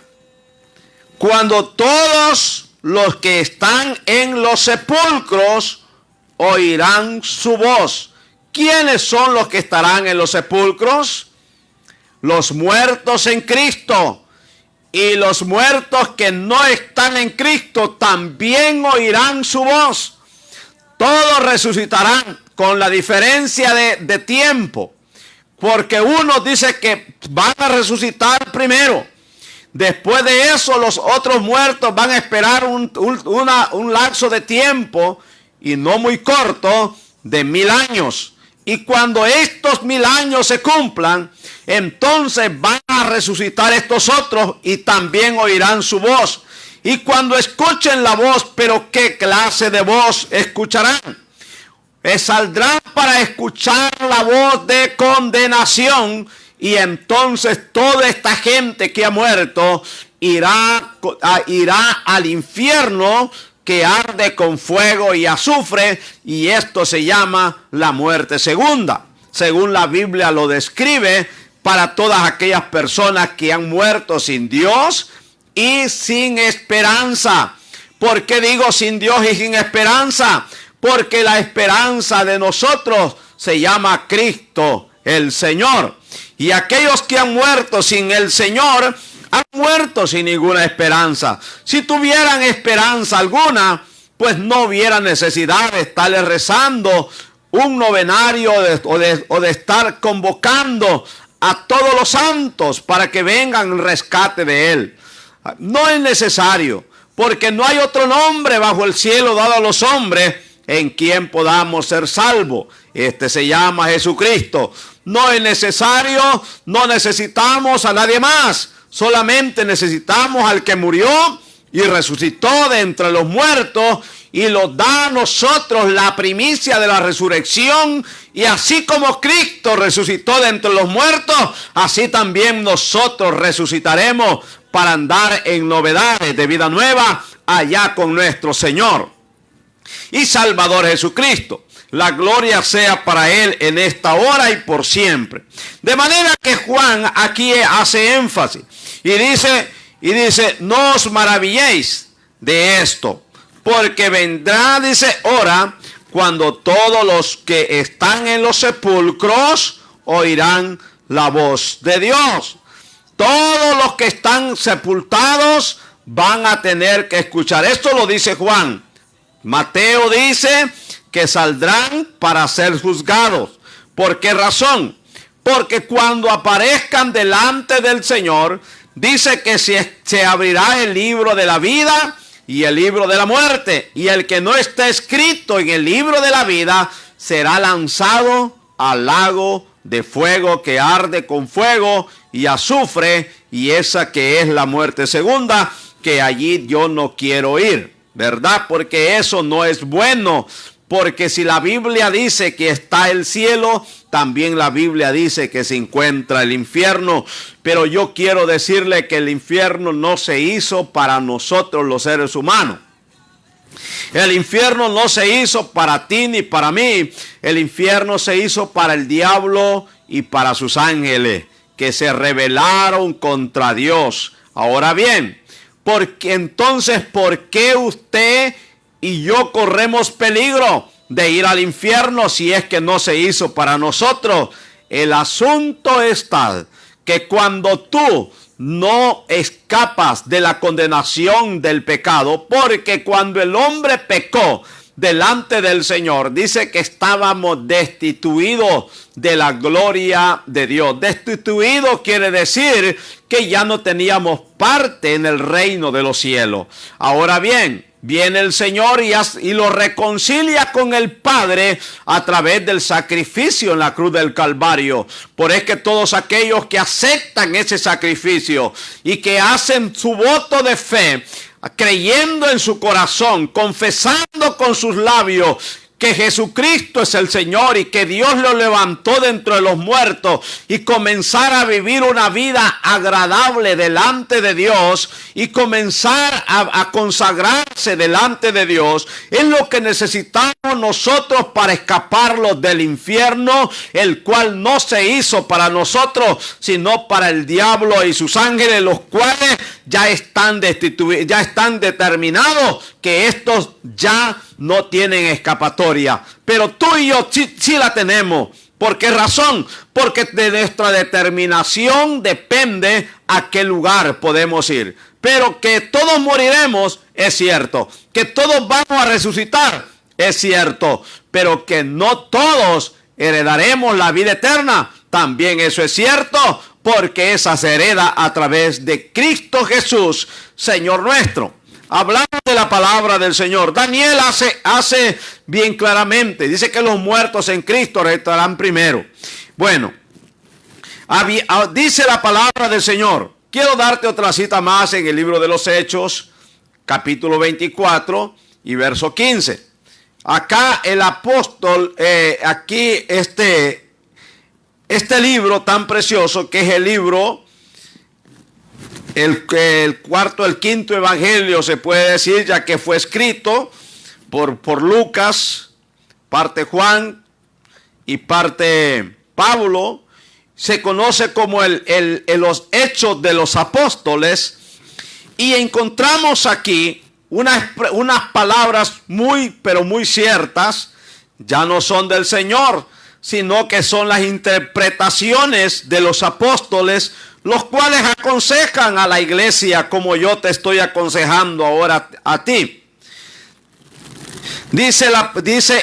cuando todos los que están en los sepulcros oirán su voz. ¿Quiénes son los que estarán en los sepulcros? Los muertos en Cristo. Y los muertos que no están en Cristo también oirán su voz. Todos resucitarán, con la diferencia de tiempo. Porque unos dicen que van a resucitar primero. Después de eso, los otros muertos van a esperar un lapso de tiempo, y no muy corto, de 1000 años. Y cuando estos 1000 años se cumplan, entonces van a resucitar estos otros y también oirán su voz. Y cuando escuchen la voz, ¿pero qué clase de voz escucharán? Saldrán para escuchar la voz de condenación, y entonces toda esta gente que ha muerto irá al infierno, que arde con fuego y azufre, y esto se llama la muerte segunda, según la Biblia lo describe, para todas aquellas personas que han muerto sin Dios y sin esperanza. ¿Por qué digo sin Dios y sin esperanza? Porque la esperanza de nosotros se llama Cristo el Señor, y aquellos que han muerto sin el Señor han muerto sin ninguna esperanza. Si tuvieran esperanza alguna, pues no hubiera necesidad de estarle rezando un novenario o de estar convocando a todos los santos para que vengan en rescate de él. No es necesario, porque no hay otro nombre bajo el cielo dado a los hombres en quien podamos ser salvos. Este se llama Jesucristo. No es necesario, no necesitamos a nadie más. Solamente necesitamos al que murió y resucitó de entre los muertos y nos da a nosotros la primicia de la resurrección. Y así como Cristo resucitó de entre los muertos, así también nosotros resucitaremos para andar en novedades de vida nueva allá con nuestro Señor y Salvador Jesucristo. La gloria sea para Él en esta hora y por siempre. De manera que Juan aquí hace énfasis y dice, no os maravilléis de esto, porque vendrá, dice, hora cuando todos los que están en los sepulcros oirán la voz de Dios. Todos los que están sepultados van a tener que escuchar. Esto lo dice Juan. Mateo dice que saldrán para ser juzgados. ¿Por qué razón? Porque cuando aparezcan delante del Señor, dice que se abrirá el libro de la vida y el libro de la muerte. Y el que no está escrito en el libro de la vida será lanzado al lago de fuego que arde con fuego y azufre, y esa que es la muerte segunda, que allí yo no quiero ir, ¿verdad? Porque eso no es bueno. Porque si la Biblia dice que está el cielo, también la Biblia dice que se encuentra el infierno. Pero yo quiero decirle que el infierno no se hizo para nosotros los seres humanos. El infierno no se hizo para ti ni para mí. El infierno se hizo para el diablo y para sus ángeles, que se rebelaron contra Dios. Ahora bien, porque entonces, ¿por qué usted y yo corremos peligro de ir al infierno si es que no se hizo para nosotros? El asunto es tal que cuando tú no escapas de la condenación del pecado, porque cuando el hombre pecó delante del Señor, dice que estábamos destituidos de la gloria de Dios. Destituido quiere decir que ya no teníamos parte en el reino de los cielos. Ahora bien, viene el Señor y lo reconcilia con el Padre a través del sacrificio en la cruz del Calvario. Por es que todos aquellos que aceptan ese sacrificio y que hacen su voto de fe, creyendo en su corazón, confesando con sus labios que Jesucristo es el Señor y que Dios lo levantó de entre los muertos, y comenzar a vivir una vida agradable delante de Dios y comenzar a consagrarse delante de Dios, es lo que necesitamos nosotros para escaparlos del infierno, el cual no se hizo para nosotros, sino para el diablo y sus ángeles, los cuales ya están destituidos, ya están determinados que estos ya no tienen escapatoria. Pero tú y yo sí la tenemos. ¿Por qué razón? Porque de nuestra determinación depende a qué lugar podemos ir. Pero que todos moriremos es cierto. Que todos vamos a resucitar es cierto. Pero que no todos heredaremos la vida eterna, también eso es cierto. Porque esa se hereda a través de Cristo Jesús, Señor nuestro. Hablamos de la palabra del Señor. Daniel hace bien claramente. Dice que los muertos en Cristo resucitarán primero. Bueno, dice la palabra del Señor. Quiero darte otra cita más en el libro de los Hechos, capítulo 24 y verso 15. Acá el apóstol, aquí este libro tan precioso, que es el libro, el cuarto, el quinto evangelio se puede decir, ya que fue escrito por Lucas, parte Juan y parte Pablo, se conoce como los Hechos de los Apóstoles, y encontramos aquí unas palabras pero muy ciertas. Ya no son del Señor, sino que son las interpretaciones de los apóstoles, los cuales aconsejan a la iglesia como yo te estoy aconsejando ahora a ti. Dice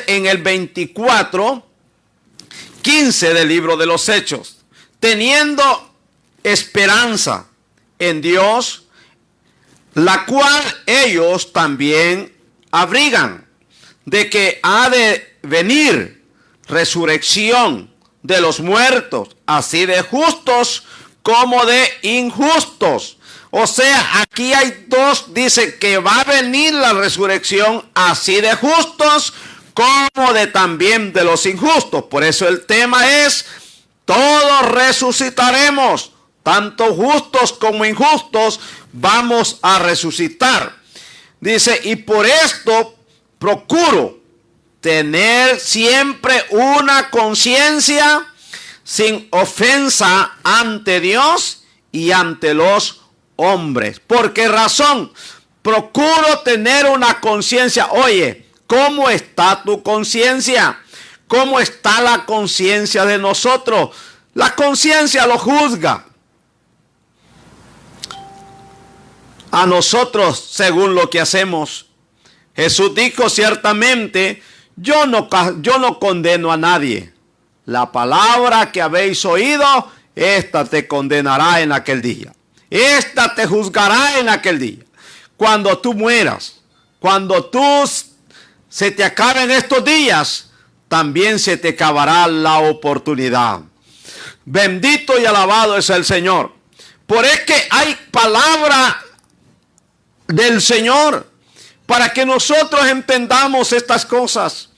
en el 24:15 del libro de los Hechos, teniendo esperanza en Dios, la cual ellos también abrigan, de que ha de venir resurrección de los muertos, así de justos como de injustos. O sea, aquí hay dos, dice que va a venir la resurrección así de justos como de también de los injustos. Por eso el tema es, todos resucitaremos, tanto justos como injustos, vamos a resucitar. Dice, y por esto procuro tener siempre una conciencia sin ofensa ante Dios y ante los hombres. ¿Por qué razón? Procuro tener una conciencia. Oye, ¿cómo está tu conciencia? ¿Cómo está la conciencia de nosotros? La conciencia lo juzga a nosotros según lo que hacemos. Jesús dijo ciertamente, yo no condeno a nadie. La palabra que habéis oído, esta te condenará en aquel día. Esta te juzgará en aquel día. Cuando tú mueras, cuando se te acaben estos días, también se te acabará la oportunidad. Bendito y alabado es el Señor. Por es que hay palabra del Señor para que nosotros entendamos estas cosas,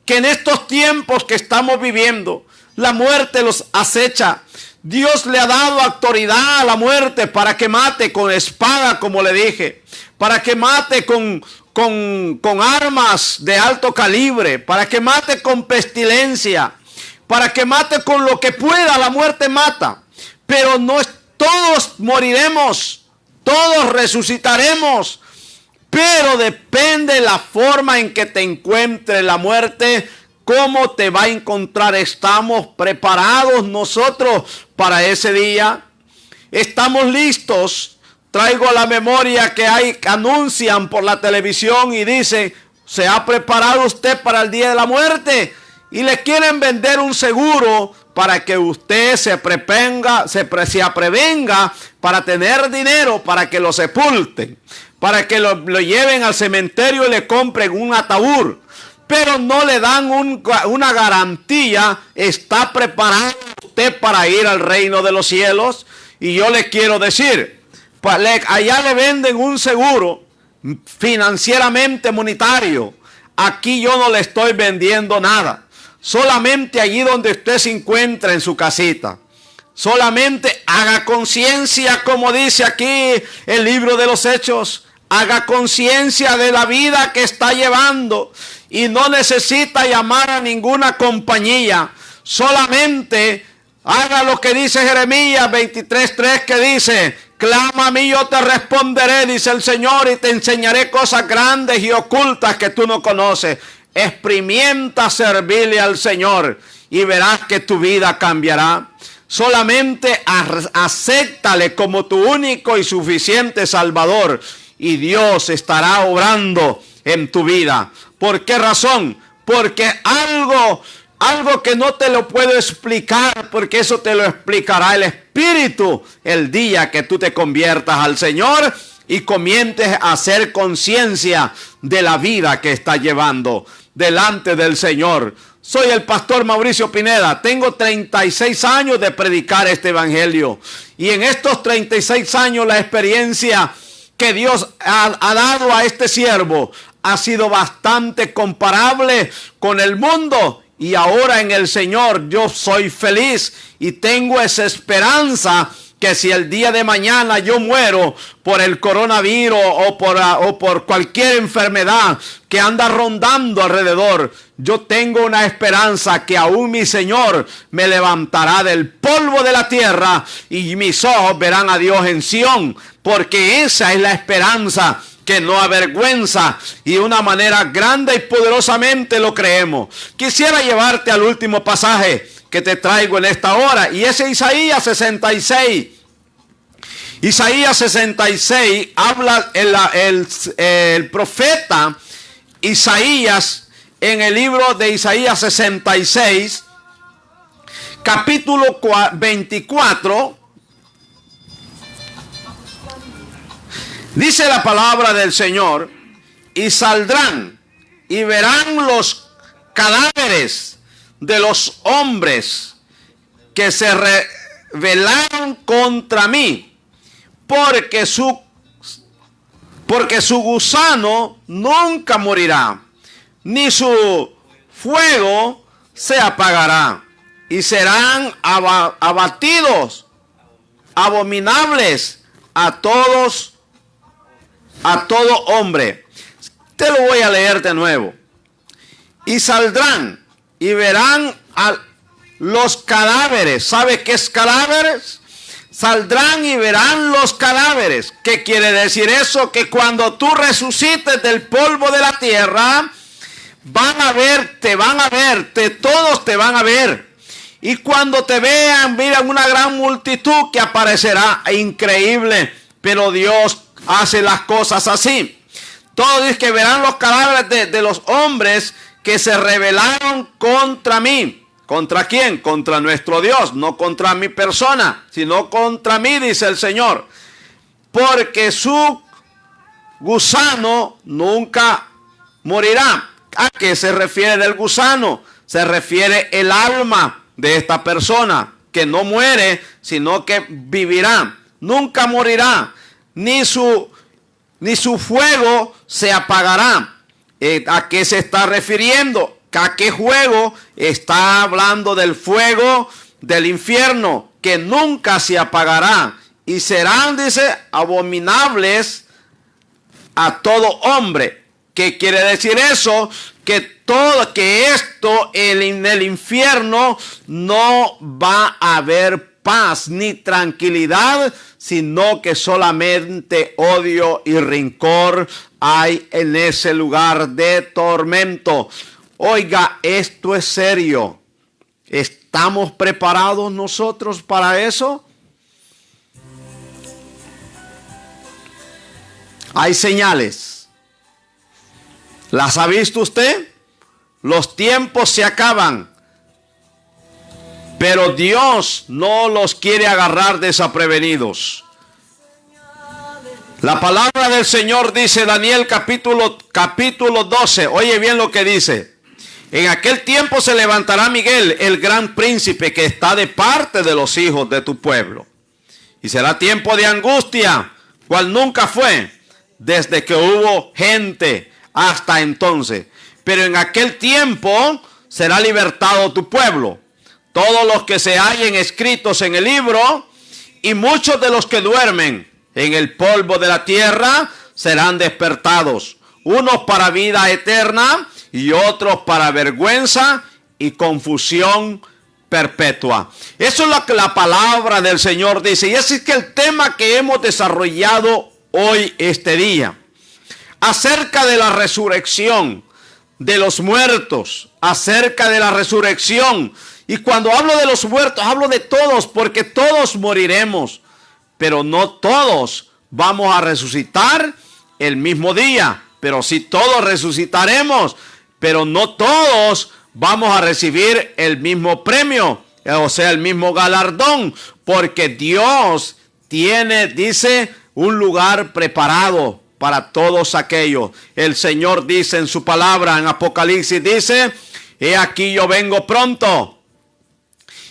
que en estos tiempos que estamos viviendo, la muerte los acecha. Dios le ha dado autoridad a la muerte para que mate con espada, como le dije, para que mate con armas de alto calibre, para que mate con pestilencia, para que mate con lo que pueda. La muerte mata, pero no todos moriremos, todos resucitaremos, pero depende la forma en que te encuentre la muerte, cómo te va a encontrar. ¿Estamos preparados nosotros para ese día? ¿Estamos listos? Traigo a la memoria que anuncian por la televisión y dice, ¿se ha preparado usted para el día de la muerte? Y le quieren vender un seguro para que usted se prevenga para tener dinero, para que lo sepulten, para que lo lleven al cementerio y le compren un ataúd. Pero no le dan una garantía. ¿Está preparado usted para ir al reino de los cielos? Y yo le quiero decir, allá le venden un seguro financieramente monetario. Aquí yo no le estoy vendiendo nada. Solamente allí donde usted se encuentra en su casita. Solamente haga conciencia, como dice aquí el libro de los Hechos. Haga conciencia de la vida que está llevando. Y no necesita llamar a ninguna compañía. Solamente haga lo que dice Jeremías 23:3, que dice, clama a mí, yo te responderé, dice el Señor, y te enseñaré cosas grandes y ocultas que tú no conoces. Experimenta servirle al Señor y verás que tu vida cambiará. Solamente acéptale como tu único y suficiente Salvador y Dios estará obrando en tu vida. ¿Por qué razón? Porque algo que no te lo puedo explicar, porque eso te lo explicará el Espíritu el día que tú te conviertas al Señor y comiences a hacer conciencia de la vida que estás llevando delante del Señor. Soy el pastor Mauricio Pineda. Tengo 36 años de predicar este evangelio. Y en estos 36 años la experiencia que Dios ha dado a este siervo ha sido bastante comparable con el mundo. Y ahora en el Señor yo soy feliz y tengo esa esperanza que si el día de mañana yo muero por el coronavirus o por cualquier enfermedad que anda rondando alrededor, yo tengo una esperanza que aún mi Señor me levantará del polvo de la tierra y mis ojos verán a Dios en Sión, porque esa es la esperanza que no avergüenza y de una manera grande y poderosamente lo creemos. Quisiera llevarte al último pasaje que te traigo en esta hora, y es Isaías 66. Isaías 66 habla el profeta Isaías en el libro de Isaías 66, capítulo 24, dice la palabra del Señor, y saldrán y verán los cadáveres de los hombres que se rebelaron contra mí, porque su gusano nunca morirá, ni su fuego se apagará, y serán abatidos, abominables a todo hombre. Te lo voy a leer de nuevo. Y saldrán y verán a los cadáveres. ¿Sabe qué es cadáveres? Saldrán y verán los cadáveres. ¿Qué quiere decir eso? Que cuando tú resucites del polvo de la tierra, van a verte, todos te van a ver. Y cuando te vean, miran una gran multitud que aparecerá. Increíble, pero Dios hace las cosas así. Todos dicen que verán los cadáveres de los hombres que se rebelaron contra mí. ¿Contra quién? Contra nuestro Dios, no contra mi persona, sino contra mí, dice el Señor. Porque su gusano nunca morirá. ¿A qué se refiere del gusano? Se refiere el alma de esta persona, que no muere, sino que vivirá. Nunca morirá, ni su fuego se apagará. ¿A qué se está refiriendo? ¿A qué fuego? Está hablando del fuego del infierno, que nunca se apagará. Y serán, dice, abominables a todo hombre. ¿Qué quiere decir eso? Que esto en el infierno no va a haber paz ni tranquilidad, sino que solamente odio y rencor hay en ese lugar de tormento. Oiga, esto es serio. ¿Estamos preparados nosotros para eso? Hay señales. ¿Las ha visto usted? Los tiempos se acaban, pero Dios no los quiere agarrar desaprevenidos. La palabra del Señor dice, Daniel capítulo 12. Oye bien lo que dice. En aquel tiempo se levantará Miguel, el gran príncipe que está de parte de los hijos de tu pueblo. Y será tiempo de angustia, cual nunca fue, desde que hubo gente hasta entonces. Pero en aquel tiempo será libertado tu pueblo, todos los que se hallen escritos en el libro, y muchos de los que duermen en el polvo de la tierra serán despertados, unos para vida eterna y otros para vergüenza y confusión perpetua. Eso es lo que la palabra del Señor dice. Y ese es que el tema que hemos desarrollado hoy, este día, acerca de la resurrección de los muertos, acerca de la resurrección. Y cuando hablo de los muertos, hablo de todos, porque todos moriremos, pero no todos vamos a resucitar el mismo día. Pero sí todos resucitaremos, pero no todos vamos a recibir el mismo premio, o sea, el mismo galardón, porque Dios tiene, dice, un lugar preparado para todos aquellos. El Señor dice en su palabra, en Apocalipsis, dice, he aquí yo vengo pronto,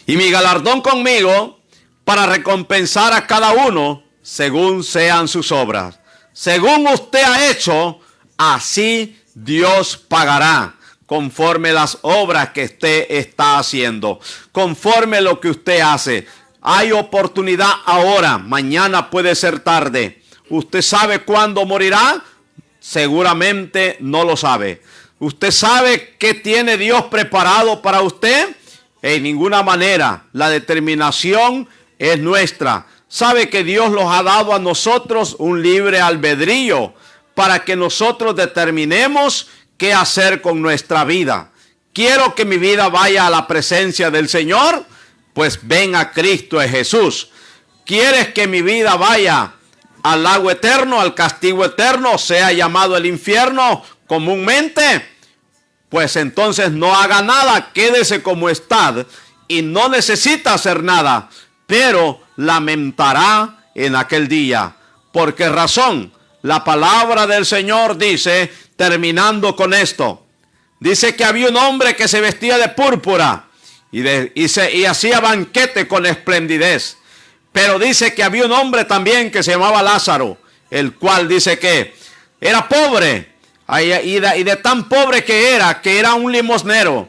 y mi galardón conmigo, para recompensar a cada uno según sean sus obras. Según usted ha hecho, así Dios pagará, conforme las obras que usted está haciendo, conforme lo que usted hace. Hay oportunidad ahora, mañana puede ser tarde. ¿Usted sabe cuándo morirá? Seguramente no lo sabe. ¿Usted sabe qué tiene Dios preparado para usted? En ninguna manera. La determinación es nuestra. ¿Sabe que Dios nos ha dado a nosotros un libre albedrío para que nosotros determinemos qué hacer con nuestra vida? ¿Quiero que mi vida vaya a la presencia del Señor? Pues ven a Cristo Jesús. ¿Quieres que mi vida vaya al lago eterno, al castigo eterno, sea llamado el infierno comúnmente? Pues entonces no haga nada, quédese como está y no necesita hacer nada, pero lamentará en aquel día. ¿Por qué razón? La palabra del Señor dice, terminando con esto, dice que había un hombre que se vestía de púrpura y hacía banquete con esplendidez. Pero dice que había un hombre también que se llamaba Lázaro, el cual dice que era pobre, y de tan pobre que era un limosnero.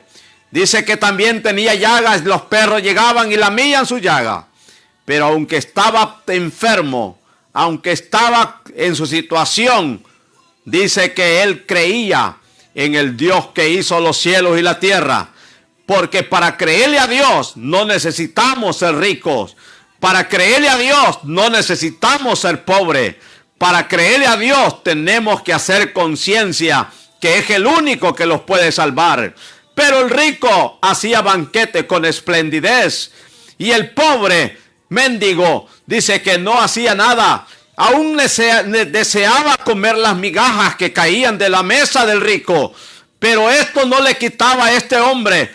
Dice que también tenía llagas, los perros llegaban y lamían su llaga. Pero aunque estaba enfermo, aunque estaba en su situación, dice que él creía en el Dios que hizo los cielos y la tierra. Porque para creerle a Dios no necesitamos ser ricos. Para creerle a Dios no necesitamos ser pobres. Para creerle a Dios tenemos que hacer conciencia que es el único que los puede salvar. Pero el rico hacía banquete con esplendidez y el pobre mendigo dice que no hacía nada. Aún deseaba comer las migajas que caían de la mesa del rico. Pero esto no le quitaba a este hombre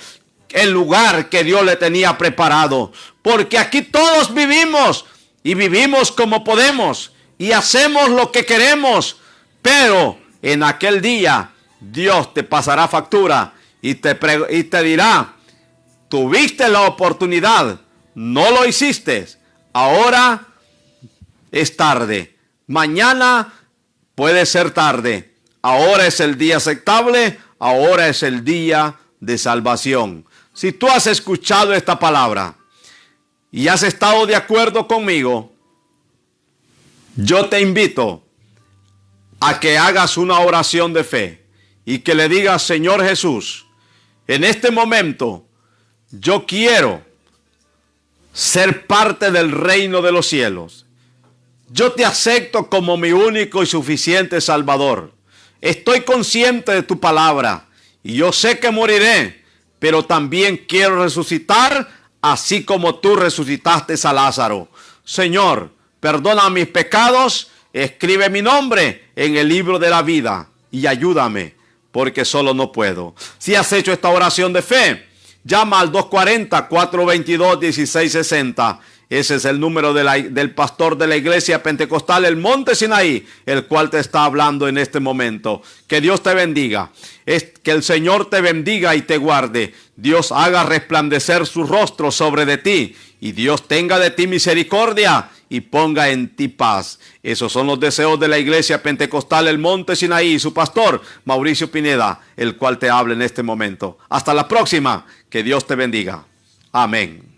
el lugar que Dios le tenía preparado. Porque aquí todos vivimos y vivimos como podemos y hacemos lo que queremos. Pero en aquel día Dios te pasará factura y te dirá, tuviste la oportunidad, no lo hiciste, ahora es tarde, mañana puede ser tarde, ahora es el día aceptable, ahora es el día de salvación. Si tú has escuchado esta palabra y has estado de acuerdo conmigo, yo te invito a que hagas una oración de fe y que le digas, Señor Jesús, en este momento yo quiero ser parte del reino de los cielos. Yo te acepto como mi único y suficiente Salvador. Estoy consciente de tu palabra y yo sé que moriré, pero también quiero resucitar así como tú resucitaste a Lázaro. Señor, perdona mis pecados, escribe mi nombre en el libro de la vida y ayúdame, porque solo no puedo. Si has hecho esta oración de fe, llama al 240-422-1660. Ese es el número del pastor de la iglesia pentecostal El Monte Sinaí, el cual te está hablando en este momento. Que Dios te bendiga. Que el Señor te bendiga y te guarde. Dios haga resplandecer su rostro sobre de ti y Dios tenga de ti misericordia y ponga en ti paz. Esos son los deseos de la iglesia pentecostal El Monte Sinaí y su pastor Mauricio Pineda, el cual te habla en este momento. Hasta la próxima. Que Dios te bendiga. Amén.